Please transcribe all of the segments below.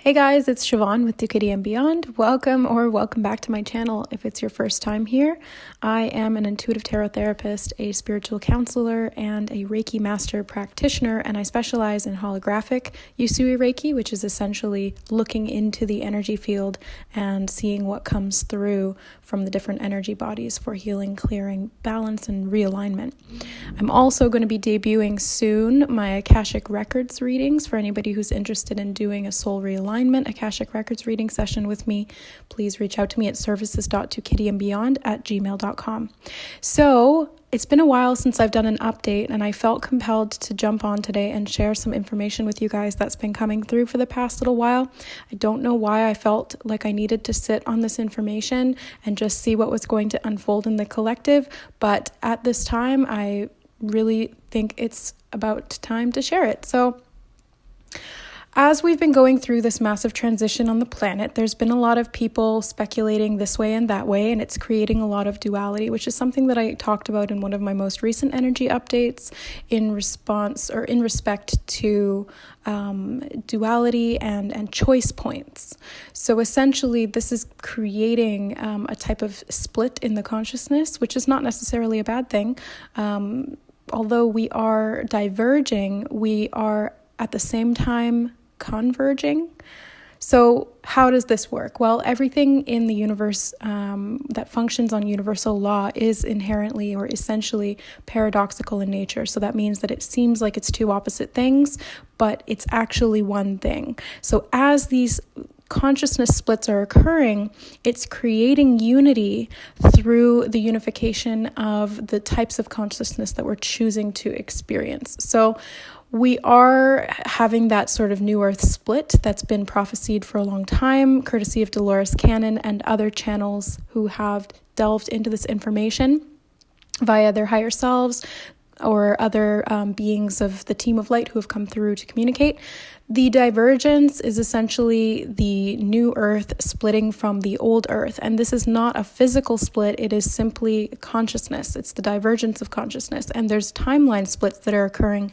Hey guys, it's Siobhan with Ducati and Beyond. Welcome back to my channel if it's your first time here. I am an intuitive tarot therapist, a spiritual counselor, and a Reiki master practitioner, and I specialize in holographic Usui Reiki, which is essentially looking into the energy field and seeing what comes through from the different energy bodies for healing, clearing, balance, and realignment. I'm also going to be debuting soon my Akashic Records readings for anybody who's interested in doing a soul realignment Akashic Records reading session with me. Please reach out to me at services.ducatiandbeyond@gmail.com. So it's been a while since I've done an update, and I felt compelled to jump on today and share some information with you guys that's been coming through for the past little while. I don't know why I felt like I needed to sit on this information and just see what was going to unfold in the collective, but at this time, I really think it's about time to share it. So as we've been going through this massive transition on the planet, there's been a lot of people speculating this way and that way, and it's creating a lot of duality, which is something that I talked about in one of my most recent energy updates in respect to duality and choice points. So essentially, this is creating a type of split in the consciousness, which is not necessarily a bad thing. Although we are diverging, we are at the same time converging. So how does this work? Well, everything in the universe that functions on universal law is inherently or essentially paradoxical in nature. So that means that it seems like it's two opposite things, but it's actually one thing. So as these consciousness splits are occurring, it's creating unity through the unification of the types of consciousness that we're choosing to experience. So we are having that sort of new earth split that's been prophesied for a long time, courtesy of Dolores Cannon and other channels who have delved into this information via their higher selves or other beings of the team of light who have come through to communicate. The divergence is essentially the new earth splitting from the old earth. And this is not a physical split. It is simply consciousness. It's the divergence of consciousness. And there's timeline splits that are occurring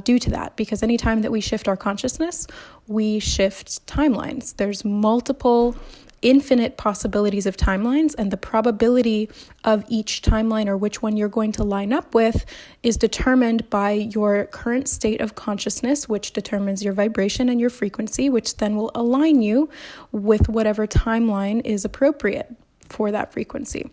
due to that. Because anytime that we shift our consciousness, we shift timelines. There's multiple infinite possibilities of timelines, and the probability of each timeline or which one you're going to line up with is determined by your current state of consciousness, which determines your vibration and your frequency, which then will align you with whatever timeline is appropriate for that frequency.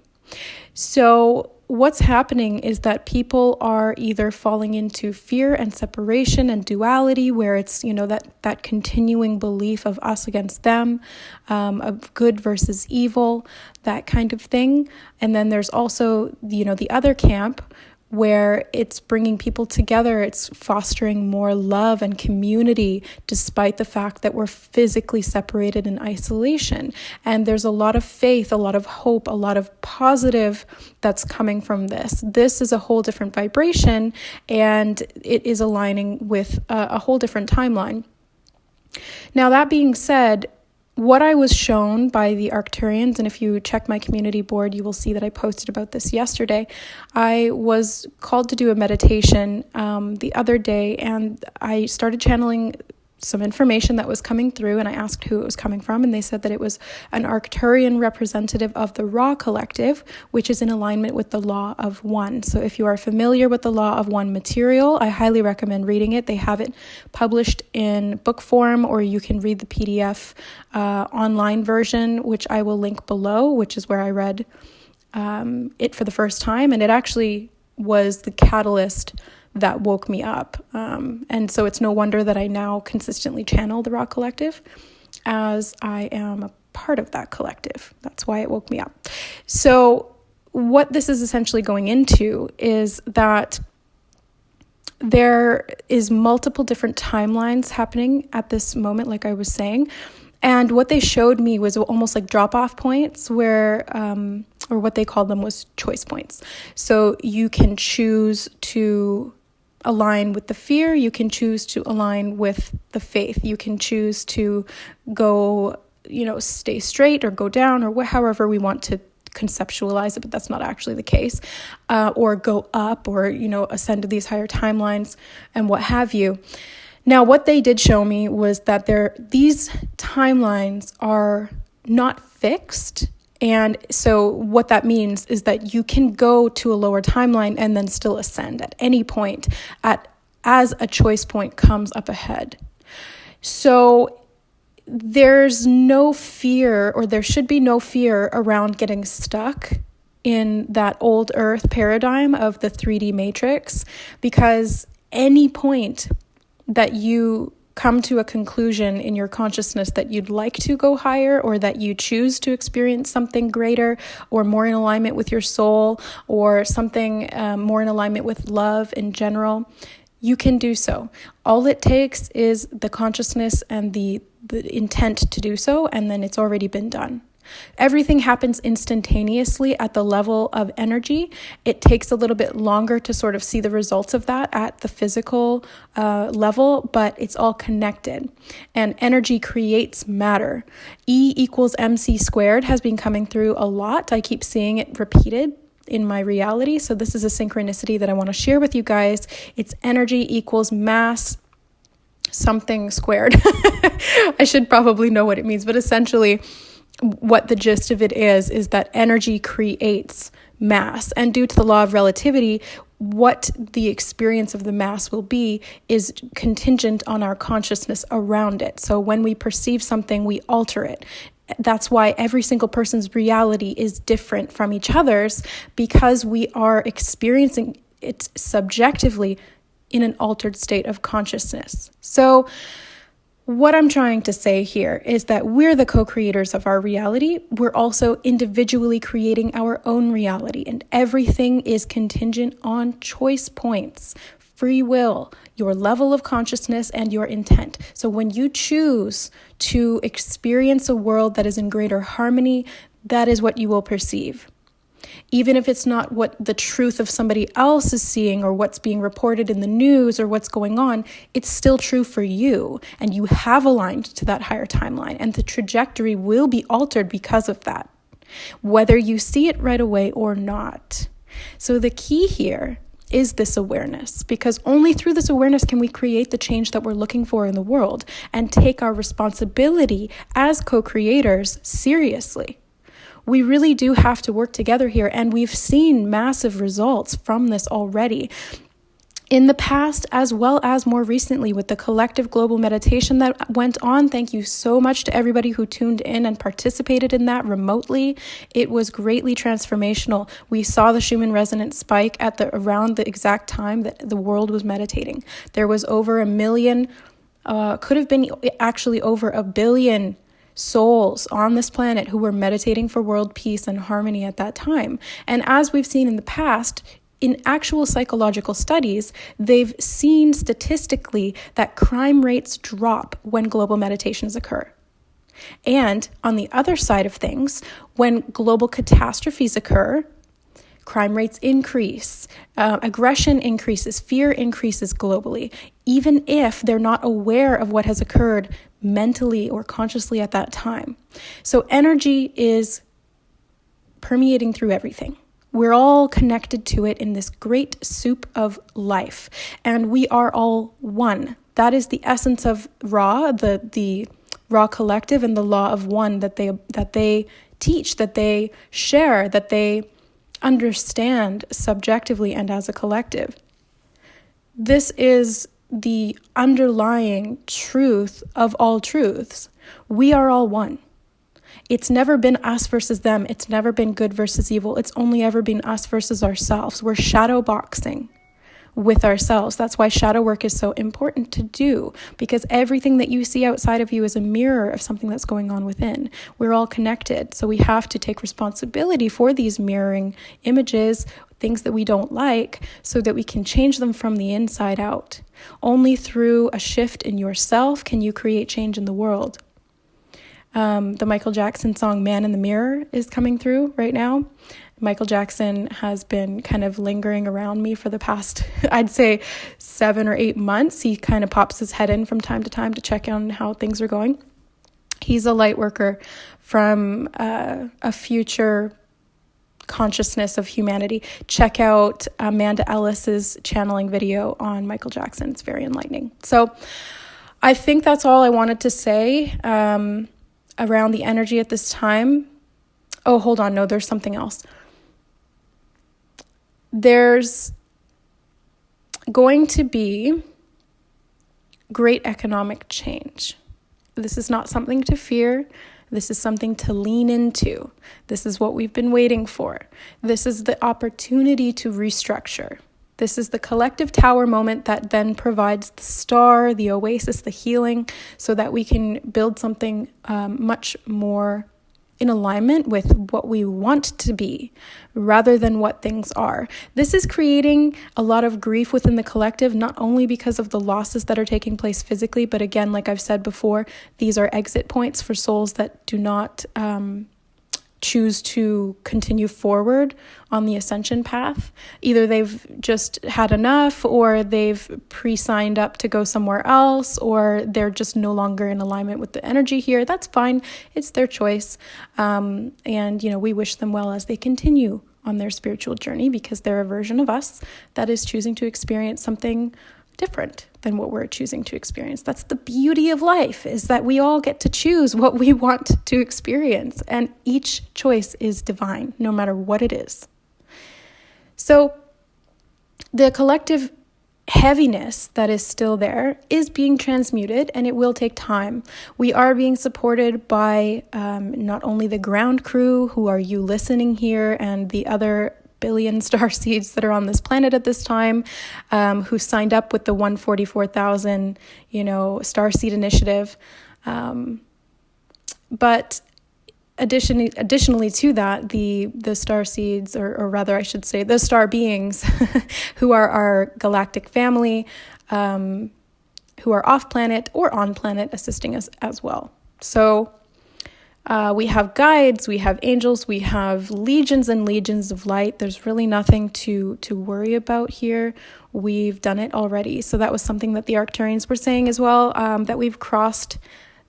So what's happening is that people are either falling into fear and separation and duality, where it's, that continuing belief of us against them, of good versus evil, that kind of thing. And then there's also, the other camp where it's bringing people together. It's fostering more love and community, despite the fact that we're physically separated in isolation. And there's a lot of faith, a lot of hope, a lot of positive that's coming from this. This is a whole different vibration, and it is aligning with a whole different timeline. Now, that being said, what I was shown by the Arcturians, and if you check my community board, you will see that I posted about this yesterday. I was called to do a meditation the other day, and I started channeling some information that was coming through, and I asked who it was coming from, and they said that it was an Arcturian representative of the Ra collective, which is in alignment with the Law of One. So if you are familiar with the Law of One material, I highly recommend reading it. They have it published in book form, or you can read the PDF online version, which I will link below, which is where I read it for the first time, and it actually was the catalyst that woke me up. And so it's no wonder that I now consistently channel the Ra Collective, as I am a part of that collective. That's why it woke me up. So what this is essentially going into is that there is multiple different timelines happening at this moment, like I was saying. And what they showed me was almost like drop-off points where, or what they called them was choice points. So you can choose to align with the fear, you can choose to align with the faith, you can choose to go, stay straight or go down, or however we want to conceptualize it, but that's not actually the case, or go up, or, ascend to these higher timelines and what have you. Now, what they did show me was that these timelines are not fixed. And so what that means is that you can go to a lower timeline and then still ascend at any point as a choice point comes up ahead. So there's no fear, or there should be no fear around getting stuck in that old earth paradigm of the 3D matrix, because any point that you come to a conclusion in your consciousness that you'd like to go higher, or that you choose to experience something greater or more in alignment with your soul, or something more in alignment with love in general, you can do so. All it takes is the consciousness and the intent to do so, and then it's already been done. Everything happens instantaneously at the level of energy. It takes a little bit longer to sort of see the results of that at the physical level, but it's all connected. And energy creates matter. E equals MC squared has been coming through a lot. I keep seeing it repeated in my reality. So this is a synchronicity that I want to share with you guys. It's energy equals mass something squared. I should probably know what it means, but essentially what the gist of it is that energy creates mass. And due to the law of relativity, what the experience of the mass will be is contingent on our consciousness around it. So when we perceive something, we alter it. That's why every single person's reality is different from each other's, because we are experiencing it subjectively in an altered state of consciousness. So what I'm trying to say here is that we're the co-creators of our reality. We're also individually creating our own reality, and everything is contingent on choice points, free will, your level of consciousness, and your intent. So when you choose to experience a world that is in greater harmony, that is what you will perceive. Even if it's not what the truth of somebody else is seeing, or what's being reported in the news, or what's going on, it's still true for you, and you have aligned to that higher timeline, and the trajectory will be altered because of that, whether you see it right away or not. So the key here is this awareness, because only through this awareness can we create the change that we're looking for in the world and take our responsibility as co-creators seriously. We really do have to work together here, and we've seen massive results from this already in the past, as well as more recently with the collective global meditation that went on. Thank you so much to everybody who tuned in and participated in that remotely. It was greatly transformational. We saw the Schumann resonance spike at around the exact time that the world was meditating. There was over 1 million, could have been actually over 1 billion souls on this planet who were meditating for world peace and harmony at that time. And as we've seen in the past, in actual psychological studies, they've seen statistically that crime rates drop when global meditations occur. And on the other side of things, when global catastrophes occur, crime rates increase, aggression increases, fear increases globally, even if they're not aware of what has occurred mentally or consciously at that time. So energy is permeating through everything. We're all connected to it in this great soup of life, and we are all one. That is the essence of Ra, the Ra collective, and the law of one that they teach, that they share, that they understand subjectively and as a collective. This is the underlying truth of all truths. We are all one. It's never been us versus them. It's never been good versus evil. It's only ever been us versus ourselves. We're shadow boxing with ourselves. That's why shadow work is so important to do, because everything that you see outside of you is a mirror of something that's going on within. We're all connected. So we have to take responsibility for these mirroring images, things that we don't like, so that we can change them from the inside out. Only through a shift in yourself can you create change in the world. The Michael Jackson song Man in the Mirror is coming through right now. Michael Jackson has been kind of lingering around me for the past, I'd say 7 or 8 months. He kind of pops his head in from time to time to check on how things are going. He's a light worker from a future consciousness of humanity. Check out Amanda Ellis's channeling video on Michael Jackson. It's very enlightening. So I think that's all I wanted to say around the energy at this time. Oh, hold on. No, there's something else. There's going to be great economic change. This is not something to fear. This is something to lean into. This is what we've been waiting for. This is the opportunity to restructure. This is the collective tower moment that then provides the star, the oasis, the healing, so that we can build something much more in alignment with what we want to be rather than what things are. This is creating a lot of grief within the collective, not only because of the losses that are taking place physically, but again, like I've said before, these are exit points for souls that do not choose to continue forward on the ascension path. Either they've just had enough, or they've pre-signed up to go somewhere else, or they're just no longer in alignment with the energy here. That's fine. It's their choice. And, we wish them well as they continue on their spiritual journey, because they're a version of us that is choosing to experience something different than what we're choosing to experience. That's the beauty of life, is that we all get to choose what we want to experience, and each choice is divine, no matter what it is. So the collective heaviness that is still there is being transmuted, and it will take time. We are being supported by not only the ground crew, who are you listening here, and the other billion star seeds that are on this planet at this time, who signed up with the 144,000, star seed initiative. But additionally to that, the star seeds, or rather I should say the star beings who are our galactic family, who are off planet or on planet, assisting us as well. So we have guides, we have angels, we have legions and legions of light. There's really nothing to worry about here. We've done it already. So that was something that the Arcturians were saying as well, that we've crossed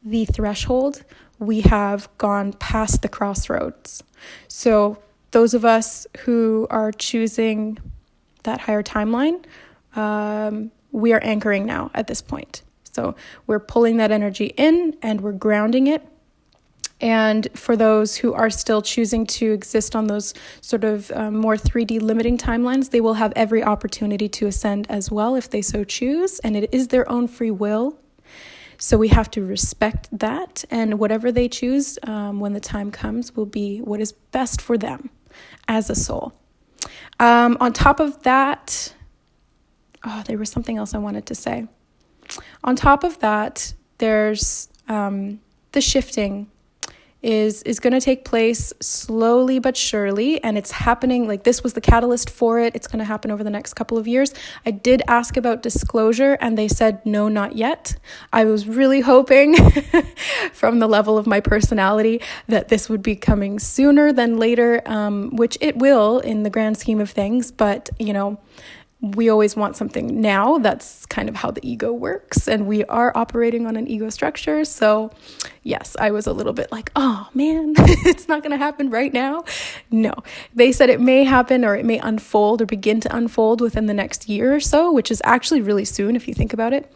the threshold. We have gone past the crossroads. So those of us who are choosing that higher timeline, we are anchoring now at this point. So we're pulling that energy in and we're grounding it. And for those who are still choosing to exist on those sort of more 3D limiting timelines, they will have every opportunity to ascend as well if they so choose. And it is their own free will. So we have to respect that. And whatever they choose when the time comes will be what is best for them as a soul. On top of that, there was something else I wanted to say. On top of that, there's the shifting is going to take place slowly but surely, and it's happening. Like, this was the catalyst for it. It's going to happen over the next couple of years. I did ask about disclosure, and they said no, not yet. I was really hoping from the level of my personality that this would be coming sooner than later, which it will in the grand scheme of things, but we always want something now. That's kind of how the ego works, and we are operating on an ego structure. So yes, I was a little bit like, oh man, it's not going to happen right now. No, they said it may happen, or it may unfold or begin to unfold within the next year or so, which is actually really soon if you think about it.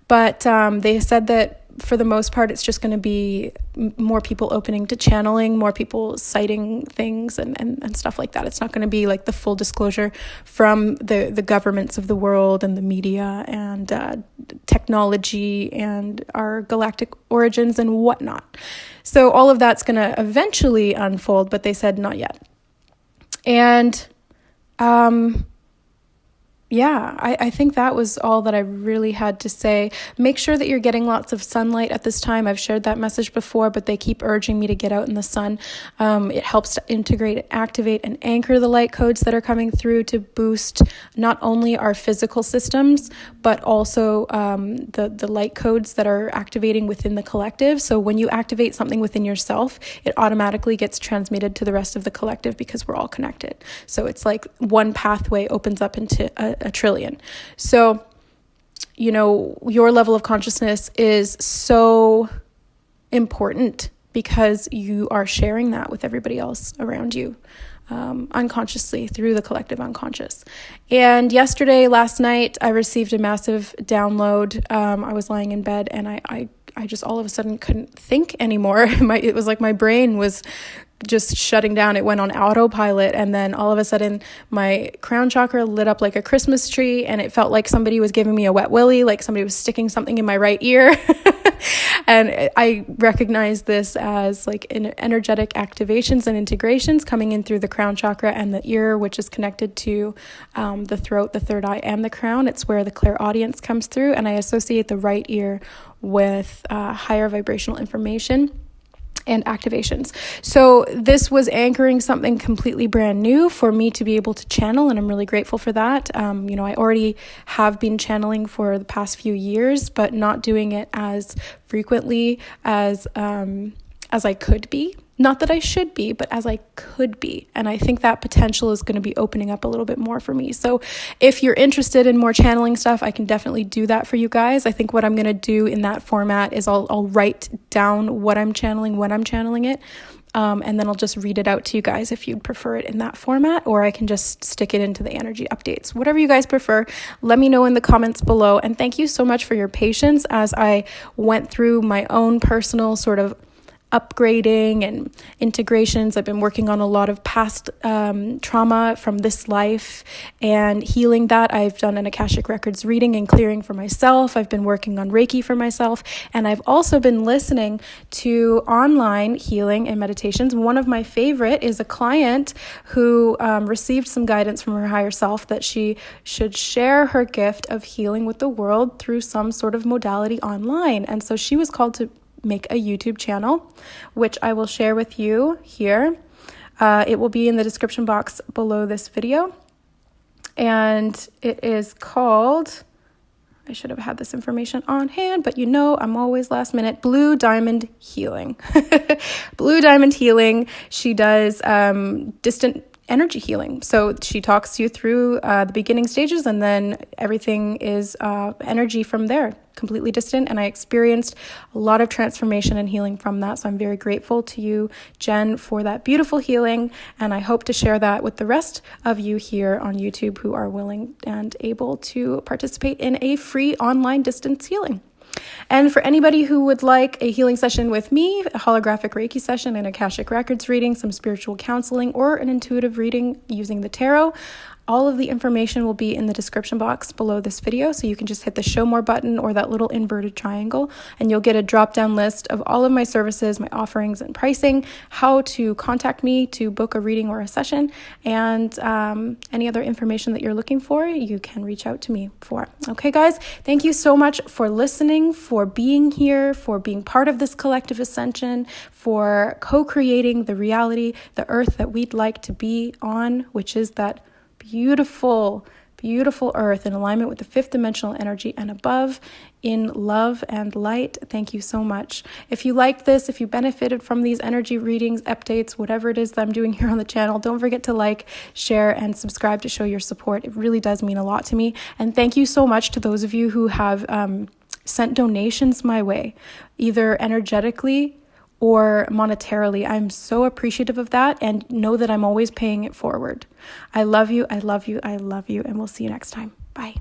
But they said that for the most part, it's just going to be more people opening to channeling, more people citing things and stuff like that. It's not going to be like the full disclosure from the governments of the world and the media and technology and our galactic origins and whatnot. So all of that's going to eventually unfold, but they said not yet. And I think that was all that I really had to say. Make sure that you're getting lots of sunlight at this time. I've shared that message before, but they keep urging me to get out in the sun. It helps to integrate, activate, and anchor the light codes that are coming through to boost not only our physical systems, but also the light codes that are activating within the collective. So when you activate something within yourself, it automatically gets transmitted to the rest of the collective because we're all connected. So it's like one pathway opens up into a trillion. So, your level of consciousness is so important because you are sharing that with everybody else around you. unconsciously through the collective unconscious. And last night, I received a massive download. I was lying in bed and I just all of a sudden couldn't think anymore. It was like my brain was just shutting down. It went on autopilot, and then all of a sudden my crown chakra lit up like a Christmas tree, and it felt like somebody was giving me a wet willy, like somebody was sticking something in my right ear. And I recognize this as like energetic activations and integrations coming in through the crown chakra and the ear, which is connected to the throat, the third eye, and the crown. It's where the clairaudience comes through, and I associate the right ear with higher vibrational information and activations. So this was anchoring something completely brand new for me to be able to channel, and I'm really grateful for that. I already have been channeling for the past few years, but not doing it as frequently as I could be. Not that I should be, but as I could be. And I think that potential is going to be opening up a little bit more for me. So if you're interested in more channeling stuff, I can definitely do that for you guys. I think what I'm going to do in that format is I'll write down what I'm channeling when I'm channeling it. And then I'll just read it out to you guys if you'd prefer it in that format, or I can just stick it into the energy updates. Whatever you guys prefer, let me know in the comments below. And thank you so much for your patience as I went through my own personal sort of upgrading and integrations. I've been working on a lot of past trauma from this life and healing that. I've done an Akashic Records reading and clearing for myself. I've been working on Reiki for myself. And I've also been listening to online healing and meditations. One of my favorite is a client who received some guidance from her higher self that she should share her gift of healing with the world through some sort of modality online. And so she was called to make a YouTube channel, which I will share with you here. It will be in the description box below this video. And it is called, I should have had this information on hand, but I'm always last minute, Blue Diamond Healing. Blue Diamond Healing. She does distant energy healing. So she talks you through the beginning stages, and then everything is energy from there, completely distant. And I experienced a lot of transformation and healing from that. So I'm very grateful to you, Jen, for that beautiful healing. And I hope to share that with the rest of you here on YouTube who are willing and able to participate in a free online distance healing. And for anybody who would like a healing session with me, a holographic Reiki session, an Akashic Records reading, some spiritual counseling, or an intuitive reading using the tarot, all of the information will be in the description box below this video. So you can just hit the show more button or that little inverted triangle, and you'll get a drop-down list of all of my services, my offerings and pricing, how to contact me to book a reading or a session, and any other information that you're looking for, you can reach out to me for. Okay, guys, thank you so much for listening, for being here, for being part of this collective ascension, for co-creating the reality, the earth that we'd like to be on, which is that beautiful, beautiful earth in alignment with the fifth dimensional energy and above, in love and light. Thank you so much. If you liked this, if you benefited from these energy readings, updates, whatever it is that I'm doing here on the channel, don't forget to like, share, and subscribe to show your support. It really does mean a lot to me. And thank you so much to those of you who have sent donations my way, either energetically or monetarily. I'm so appreciative of that, and know that I'm always paying it forward. I love you, I love you, I love you, and we'll see you next time. Bye.